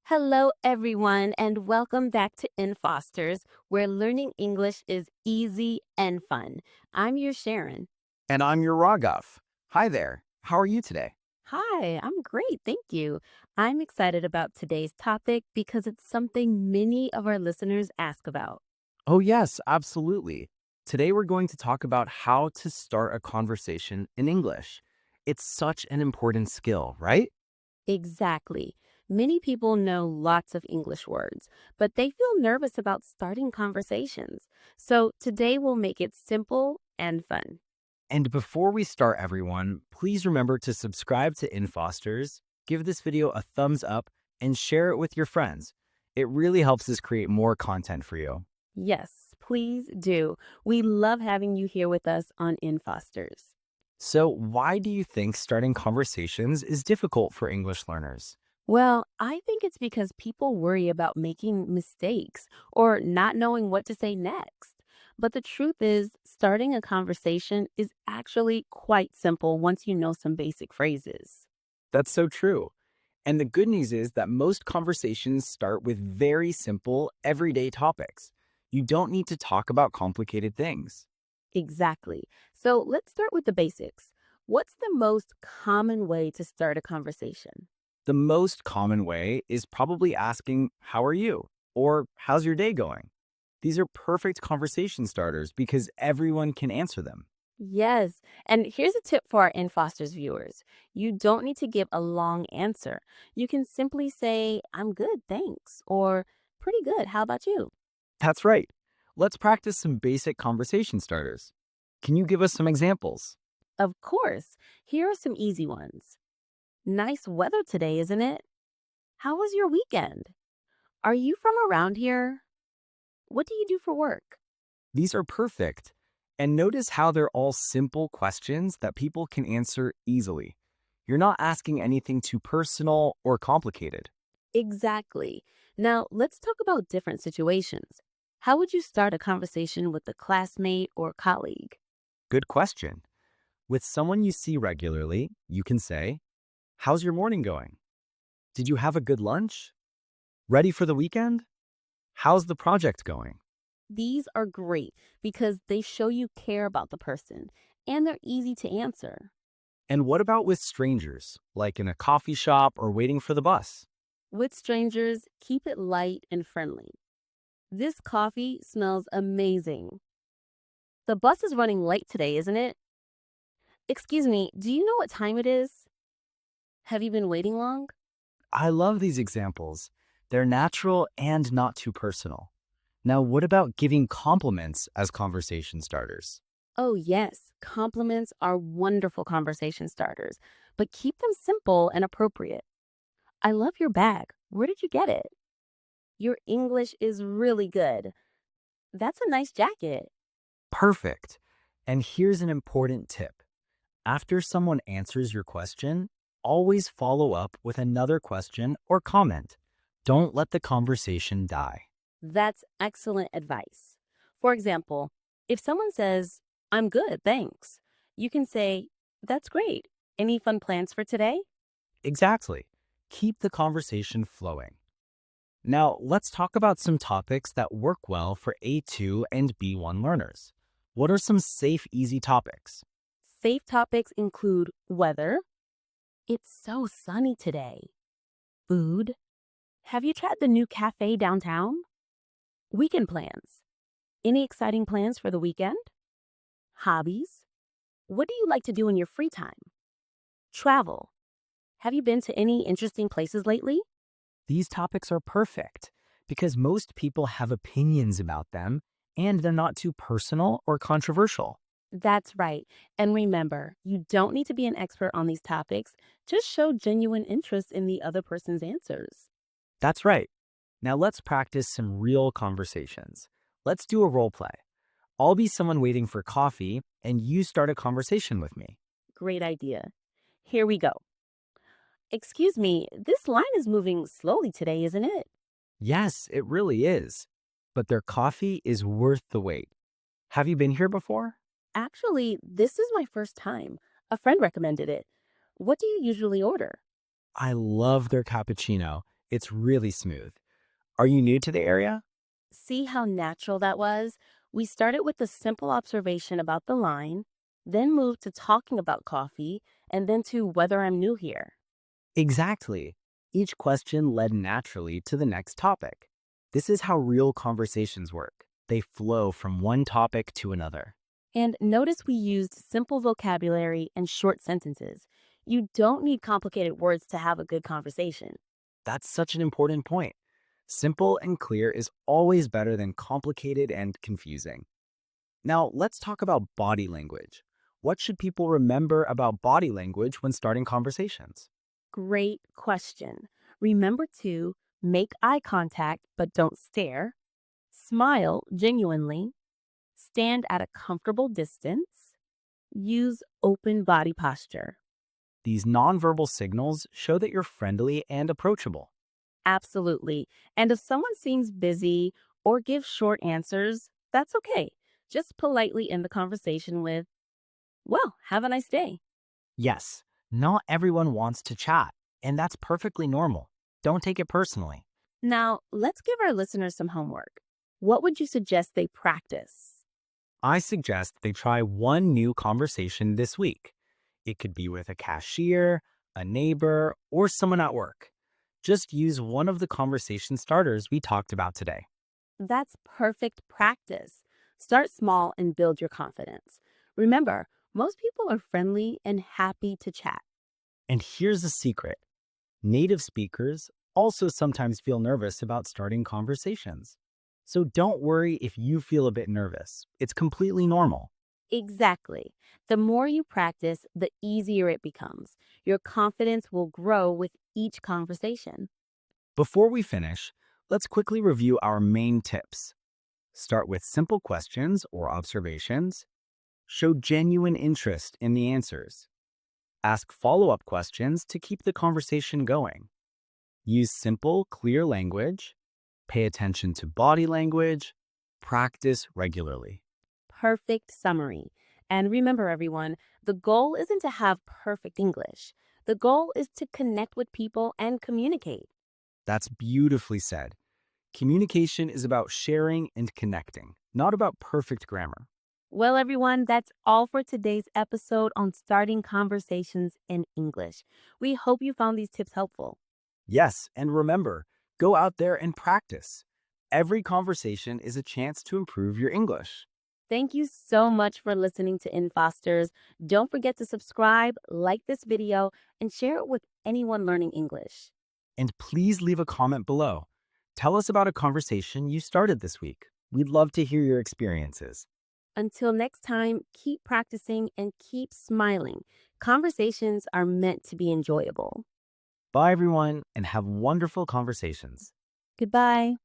Hello, everyone, and welcome back to Infosters, where learning English is easy and fun. I'm your Sharon. And I'm your Raghav. Hi there. How are you today? Hi, I'm great, thank you. I'm excited about today's topic because it's something many of our listeners ask about. Oh, yes, absolutely. Today we're going to talk about how to start a conversation in English. It's such an important skill, right? Exactly. Many people know lots of English words, but they feel nervous about starting conversations. So today we'll make it simple and fun. And before we start, everyone, please remember to subscribe to Infosters, give this video a thumbs up, and share it with your friends. It really helps us create more content for you. Yes, please do. We love having you here with us on Infosters. So, why do you think starting conversations is difficult for English learners? Well, I think it's because people worry about making mistakes or not knowing what to say next. But the truth is, starting a conversation is actually quite simple once you know some basic phrases. That's so true. And the good news is that most conversations start with very simple, everyday topics. You don't need to talk about complicated things. Exactly. So let's start with the basics. What's the most common way to start a conversation? The most common way is probably asking, "How are you?" or "How's your day going?" These are perfect conversation starters because everyone can answer them. Yes. And here's a tip for our InFosters viewers. You don't need to give a long answer. You can simply say, I'm good, thanks, or pretty good. How about you? That's right. Let's practice some basic conversation starters. Can you give us some examples? Of course. Here are some easy ones. Nice weather today, isn't it? How was your weekend? Are you from around here? What do you do for work? These are perfect. And notice how they're all simple questions that people can answer easily. You're not asking anything too personal or complicated. Exactly. Now, let's talk about different situations. How would you start a conversation with a classmate or colleague? Good question. With someone you see regularly, you can say, "How's your morning going? Did you have a good lunch? Ready for the weekend? How's the project going?" These are great because they show you care about the person and they're easy to answer. And what about with strangers, like in a coffee shop or waiting for the bus? With strangers, keep it light and friendly. This coffee smells amazing. The bus is running late today, isn't it? Excuse me, do you know what time it is? Have you been waiting long? I love these examples. They're natural and not too personal. Now, what about giving compliments as conversation starters? Oh, yes, compliments are wonderful conversation starters, but keep them simple and appropriate. I love your bag. Where did you get it? Your English is really good. That's a nice jacket. Perfect. And here's an important tip. After someone answers your question, always follow up with another question or comment. Don't let the conversation die. That's excellent advice. For example, if someone says, I'm good, thanks, you can say, That's great. Any fun plans for today? Exactly. Keep the conversation flowing. Now, let's talk about some topics that work well for A2 and B1 learners. What are some safe, easy topics? Safe topics include weather. It's so sunny today. Food. Have you tried the new cafe downtown? Weekend plans. Any exciting plans for the weekend? Hobbies. What do you like to do in your free time? Travel. Have you been to any interesting places lately? These topics are perfect because most people have opinions about them and they're not too personal or controversial. That's right. And remember, you don't need to be an expert on these topics. Just show genuine interest in the other person's answers. That's right. Now let's practice some real conversations. Let's do a role play. I'll be someone waiting for coffee and you start a conversation with me. Great idea. Here we go. Excuse me, this line is moving slowly today, isn't it? Yes, it really is. But their coffee is worth the wait. Have you been here before? Actually, this is my first time. A friend recommended it. What do you usually order? I love their cappuccino. It's really smooth. Are you new to the area? See how natural that was? We started with a simple observation about the line, then moved to talking about coffee, and then to whether I'm new here. Exactly. Each question led naturally to the next topic. This is how real conversations work. They flow from one topic to another. And notice we used simple vocabulary and short sentences. You don't need complicated words to have a good conversation. That's such an important point. Simple and clear is always better than complicated and confusing. Now, let's talk about body language. What should people remember about body language when starting conversations? Great question. Remember to make eye contact but don't stare, smile genuinely, stand at a comfortable distance, use open body posture. These nonverbal signals show that you're friendly and approachable. Absolutely. And if someone seems busy or gives short answers, that's okay. Just politely end the conversation with, well, have a nice day. Yes, not everyone wants to chat, and that's perfectly normal. Don't take it personally. Now, let's give our listeners some homework. What would you suggest they practice? I suggest they try one new conversation this week. It could be with a cashier, a neighbor, or someone at work. Just use one of the conversation starters we talked about today. That's perfect practice. Start small and build your confidence. Remember, most people are friendly and happy to chat. And here's a secret: native speakers also sometimes feel nervous about starting conversations. So don't worry if you feel a bit nervous. It's completely normal. Exactly. The more you practice, the easier it becomes. Your confidence will grow with each conversation. Before we finish, let's quickly review our main tips. Start with simple questions or observations. Show genuine interest in the answers. Ask follow up questions to keep the conversation going. Use simple, clear language. Pay attention to body language. Practice regularly. Perfect summary. And remember, everyone, the goal isn't to have perfect English. The goal is to connect with people and communicate. That's beautifully said. Communication is about sharing and connecting, not about perfect grammar. Well, everyone, that's all for today's episode on starting conversations in English. We hope you found these tips helpful. Yes, and remember, go out there and practice. Every conversation is a chance to improve your English. Thank you so much for listening to Infosters. Don't forget to subscribe, like this video, and share it with anyone learning English. And please leave a comment below. Tell us about a conversation you started this week. We'd love to hear your experiences. Until next time, keep practicing and keep smiling. Conversations are meant to be enjoyable. Bye, everyone, and have wonderful conversations. Goodbye.